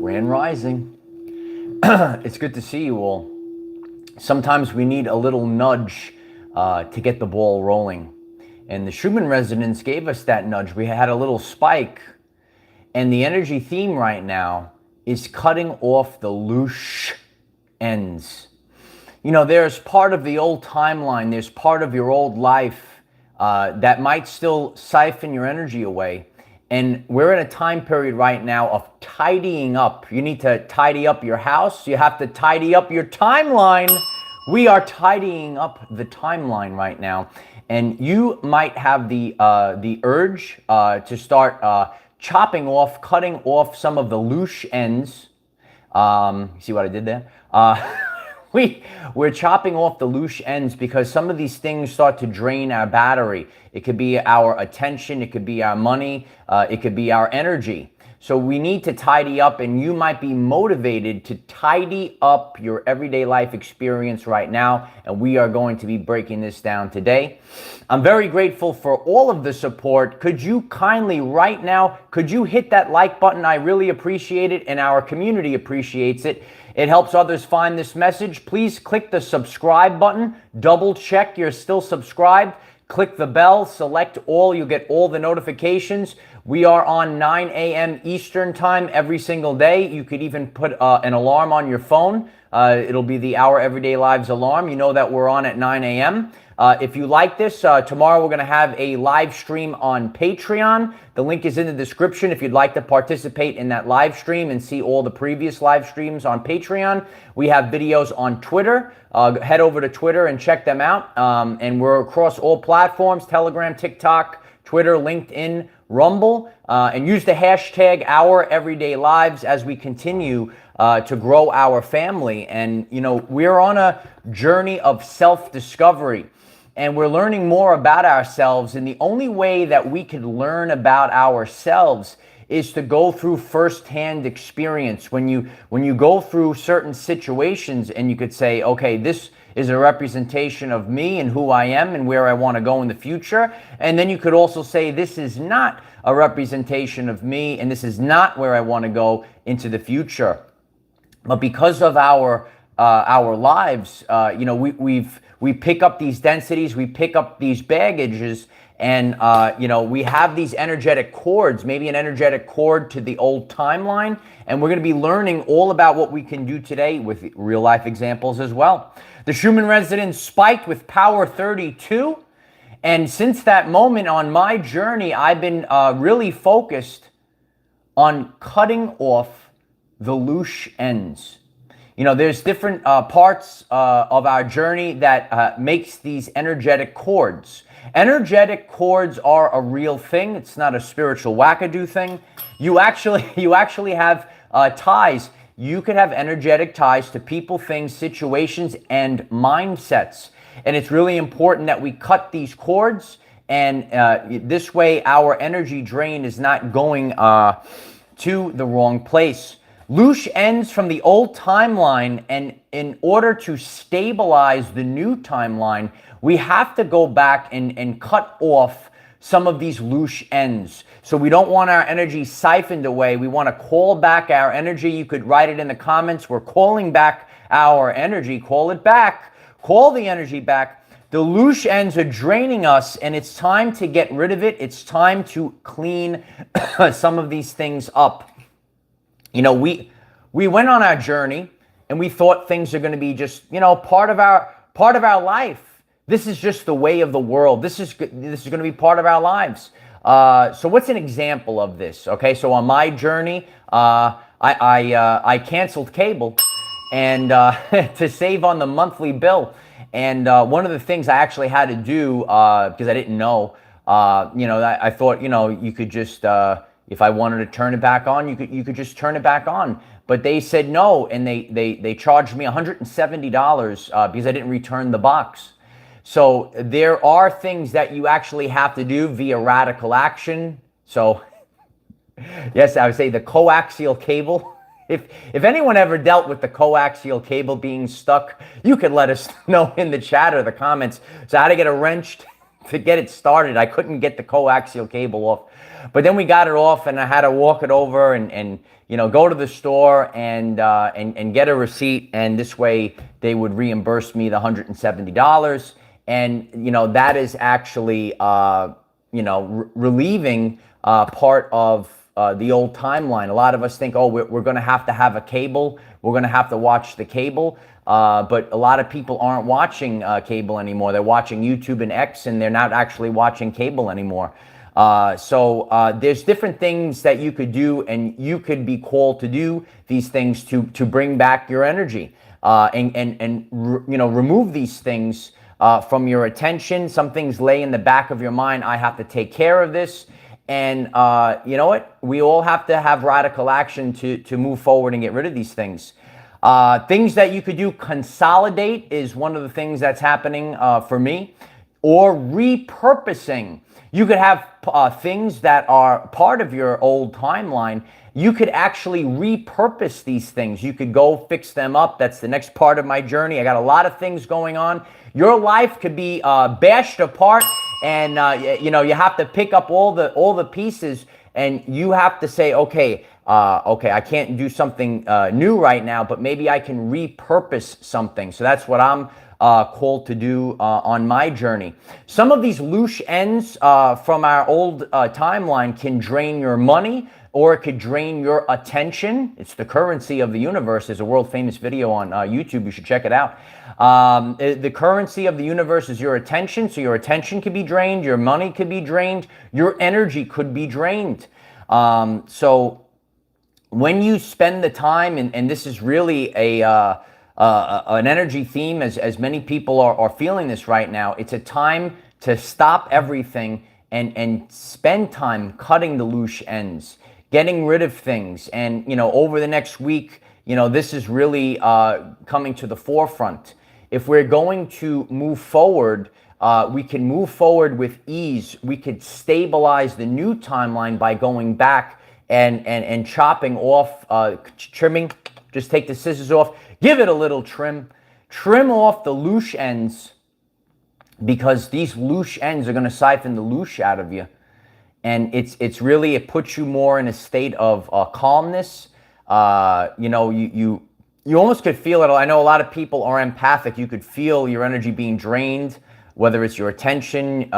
Grand Rising. It's good to see you all. Sometimes we need a little nudge to get the ball rolling. And the Schumann resonance gave us that nudge. We had a little spike. And the energy theme right now is cutting off the Loosh ends. You know, there's part of the old timeline, there's part of your old life that might still siphon your energy away. And we're in a time period right now of tidying up. You need to tidy up your house. You have to tidy up your timeline. We are tidying up the timeline right now. And you might have the urge to start chopping off, cutting off some of the Loosh ends. You see what I did there? We're chopping off the Loosh ends because some of these things start to drain our battery. It could be our attention, it could be our money, it could be our energy. So we need to tidy up, and you might be motivated to tidy up your everyday life experience right now, and we are going to be breaking this down today. I'm very grateful for all of the support. Could you kindly right now, could you hit that like button? I really appreciate it, and our community appreciates it. It helps others find this message. Please click the subscribe button. Double check you're still subscribed. Click the bell, select all, you get all the notifications. We are on 9 a.m. Eastern time every single day. You could even put an alarm on your phone. It'll be the Our Everyday Lives alarm. You know that we're on at 9 a.m. If you like this, tomorrow we're going to have a live stream on Patreon. The link is in the description if you'd like to participate in that live stream and see all the previous live streams on Patreon. We have videos on Twitter. Head over to Twitter and check them out. And we're across all platforms: Telegram, TikTok, Twitter, LinkedIn, Rumble. And use the hashtag #OurEverydayLives as we continue to grow our family. And, you know, we're on a journey of self-discovery. And we're learning more about ourselves. And the only way that we can learn about ourselves is to go through firsthand experience. When you go through certain situations and you could say, okay, this is a representation of me and who I am and where I want to go in the future. And then you could also say, this is not a representation of me and this is not where I want to go into the future. But because of our lives, you know, we pick up these densities, we pick up these baggages, and you know, we have these energetic cords, maybe an energetic cord to the old timeline, and we're going to be learning all about what we can do today with real life examples as well. The Schumann resonance spiked with power 32, and since that moment on my journey, I've been really focused on cutting off the Loosh ends. You know, there's different parts of our journey that makes these energetic cords. Energetic cords are a real thing. It's not a spiritual wackadoo thing. You actually have ties. You could have energetic ties to people, things, situations, and mindsets. And it's really important that we cut these cords, and this way our energy drain is not going to the wrong place. Loosh ends from the old timeline, and in order to stabilize the new timeline, we have to go back and cut off some of these Loosh ends. So we don't want our energy siphoned away. We want to call back our energy. You could write it in the comments. We're calling back our energy. Call it back. Call the energy back. The Loosh ends are draining us, and it's time to get rid of it. It's time to clean some of these things up. You know, we went on our journey and we thought things are going to be just, you know, part of our life. This is just the way of the world. This is going to be part of our lives. So what's an example of this? Okay, so on my journey, I canceled cable and to save on the monthly bill. And one of the things I actually had to do because I didn't know, you know, I thought, you know, you could just if I wanted to turn it back on, you could just turn it back on. But they said no, and they charged me $170 because I didn't return the box. So there are things that you actually have to do via radical action. So yes, I would say the coaxial cable. If anyone ever dealt with the coaxial cable being stuck, you could let us know in the chat or the comments. So how to get a wrench to get it started. I couldn't get the coaxial cable off. But then we got it off, and I had to walk it over and go to the store and get a receipt, and this way they would reimburse me the $170. And that is actually relieving part of the old timeline. A lot of us think, oh, we're going to have a cable. We're going to have to watch the cable. But a lot of people aren't watching cable anymore. They're watching YouTube and X, and they're not actually watching cable anymore. So there's different things that you could do, and you could be called to do these things to bring back your energy and remove these things from your attention. Some things lay in the back of your mind. I have to take care of this. And you know what? We all have to have radical action to move forward and get rid of these things. Things that you could do, consolidate is one of the things that's happening for me, or repurposing. You could have things that are part of your old timeline. You could actually repurpose these things. You could go fix them up. That's the next part of my journey. I got a lot of things going on. Your life could be bashed apart, and you have to pick up all the pieces, and you have to say, okay, I can't do something new right now, but maybe I can repurpose something. So that's what I'm called to do on my journey. Some of these loose ends from our old timeline can drain your money, or it could drain your attention. It's the currency of the universe. There's a world famous video on YouTube. You should check it out. The currency of the universe is your attention. So your attention could be drained. Your money could be drained. Your energy could be drained. So when you spend the time, and this is really an energy theme, as many people are feeling this right now, it's a time to stop everything and spend time cutting the loose ends, getting rid of things. And over the next week, this is really coming to the forefront. If we're going to move forward, we can move forward with ease. We could stabilize the new timeline by going back and chopping off, trimming. Just take the scissors off, give it a little trim off the loose ends, because these loose ends are going to siphon the loosh out of you. And it puts you more in a state of calmness. You almost could feel it. I know a lot of people are empathic. You could feel your energy being drained, whether it's your attention,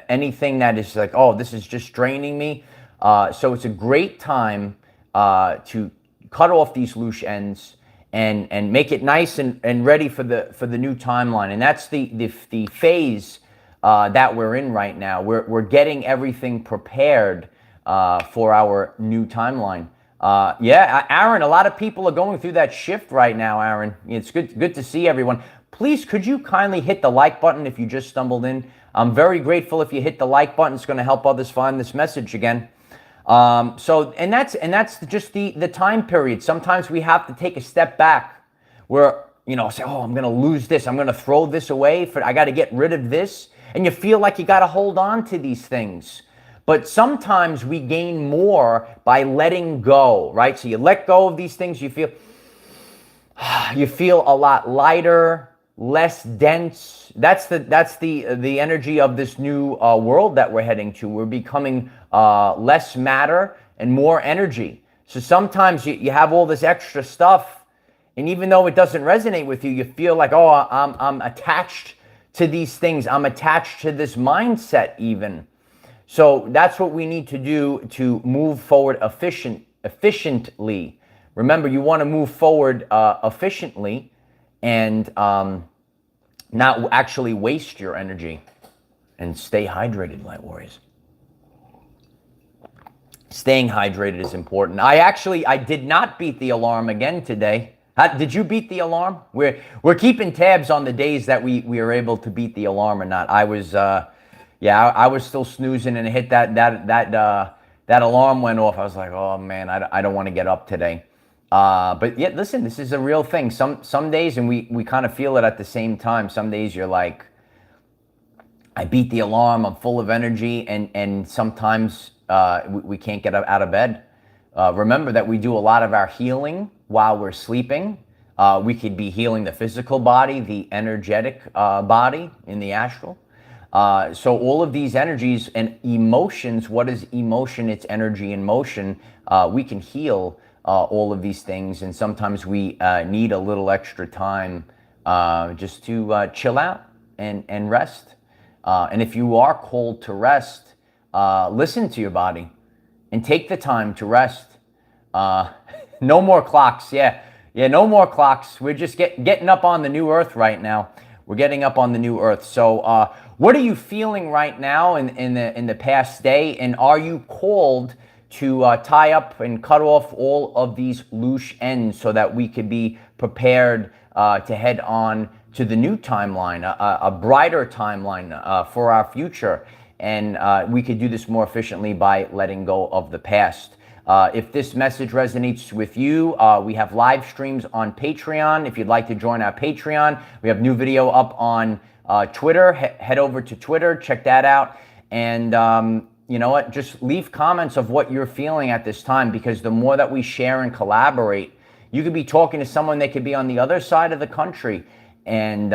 anything that is like, oh, this is just draining me. So it's a great time to cut off these loose ends and make it nice and ready for the new timeline. And that's the phase that we're in right now. We're getting everything prepared for our new timeline. Aaron, a lot of people are going through that shift right now, Aaron. It's good to see everyone. Please, could you kindly hit the like button if you just stumbled in? I'm very grateful if you hit the like button. It's going to help others find this message again. And that's just the time period. Sometimes we have to take a step back where, say, oh, I'm going to lose this. I'm going to throw this away. I got to get rid of this. And you feel like you got to hold on to these things. But sometimes we gain more by letting go, right? So you let go of these things, you feel a lot lighter, less dense. That's the energy of this new world that we're heading to. We're becoming less matter and more energy. So sometimes you have all this extra stuff, and even though it doesn't resonate with you, you feel like, oh, I'm attached to these things. I'm attached to this mindset even. So that's what we need to do to move forward efficiently. Remember, you want to move forward efficiently and not actually waste your energy. And stay hydrated, Light Warriors. Staying hydrated is important. I did not beat the alarm again today. Did you beat the alarm? We're keeping tabs on the days that we are able to beat the alarm or not. I was still snoozing, and it hit that alarm went off. I was like, oh man, I don't want to get up today. But yeah, listen, this is a real thing. Some days, and we kind of feel it at the same time. Some days you're like, I beat the alarm, I'm full of energy, and sometimes we can't get out of bed. Remember that we do a lot of our healing while we're sleeping. We could be healing the physical body, the energetic body in the astral. So all of these energies and emotions, what is emotion? It's energy in motion. We can heal all of these things, and sometimes we need a little extra time just to chill out and rest. And if you are called to rest, listen to your body and take the time to rest. No more clocks. Yeah, no more clocks. We're just getting up on the new earth right now. We're getting up on the new earth. So what are you feeling right now in the past day? And are you called to tie up and cut off all of these loose ends so that we could be prepared to head on to the new timeline, a brighter timeline for our future? And we could do this more efficiently by letting go of the past. If this message resonates with you, we have live streams on Patreon. If you'd like to join our Patreon, we have new video up on Twitter. Head over to Twitter, check that out. And you know what? Just leave comments of what you're feeling at this time, because the more that we share and collaborate, you could be talking to someone that could be on the other side of the country, and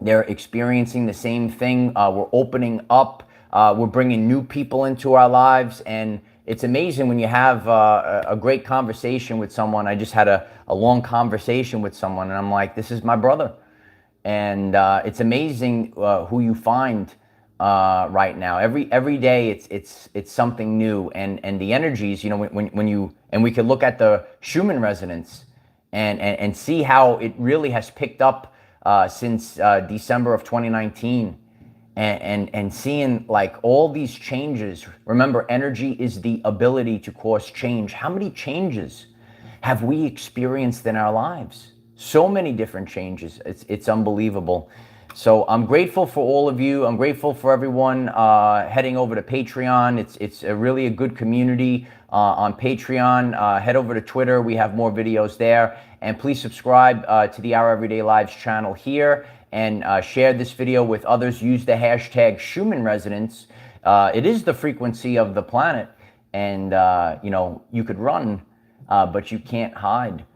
they're experiencing the same thing. We're opening up. We're bringing new people into our lives, and it's amazing when you have a great conversation with someone. I just had a long conversation with someone, and I'm like, this is my brother. And it's amazing who you find right now. Every day it's something new, and the energies, you know, when you, and we could look at the Schumann resonance and see how it really has picked up since December of 2019. And seeing like all these changes. Remember, energy is the ability to cause change. How many changes have we experienced in our lives? So many different changes. It's unbelievable. So I'm grateful for all of you. I'm grateful for everyone heading over to Patreon. It's really a good community on Patreon. Head over to Twitter. We have more videos there. And please subscribe to the Our Everyday Lives channel here, and share this video with others. Use the hashtag Schumann Resonance. It is the frequency of the planet, and you know, you could run, but you can't hide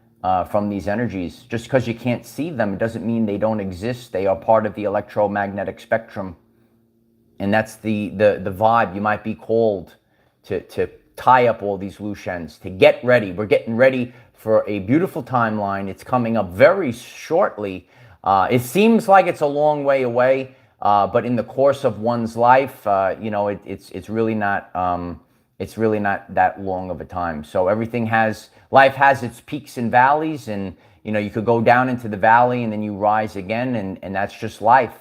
from these energies. Just because you can't see them, it doesn't mean they don't exist. They are part of the electromagnetic spectrum, and that's the vibe. You might be called to tie up all these loose ends, to get ready. We're getting ready for a beautiful timeline. It's coming up very shortly. It seems like it's a long way away, but in the course of one's life, you know, it's really not that long of a time. So life has its peaks and valleys, and you know, you could go down into the valley and then you rise again, and that's just life.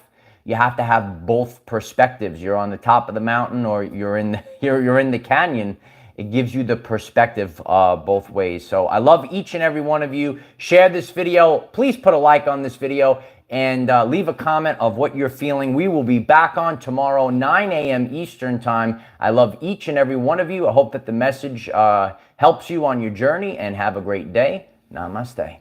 You have to have both perspectives. You're on the top of the mountain, or you're in the canyon. It gives you the perspective both ways. So I love each and every one of you. Share this video. Please put a like on this video, and leave a comment of what you're feeling. We will be back on tomorrow, 9 a.m. Eastern time. I love each and every one of you. I hope that the message helps you on your journey, and have a great day. Namaste.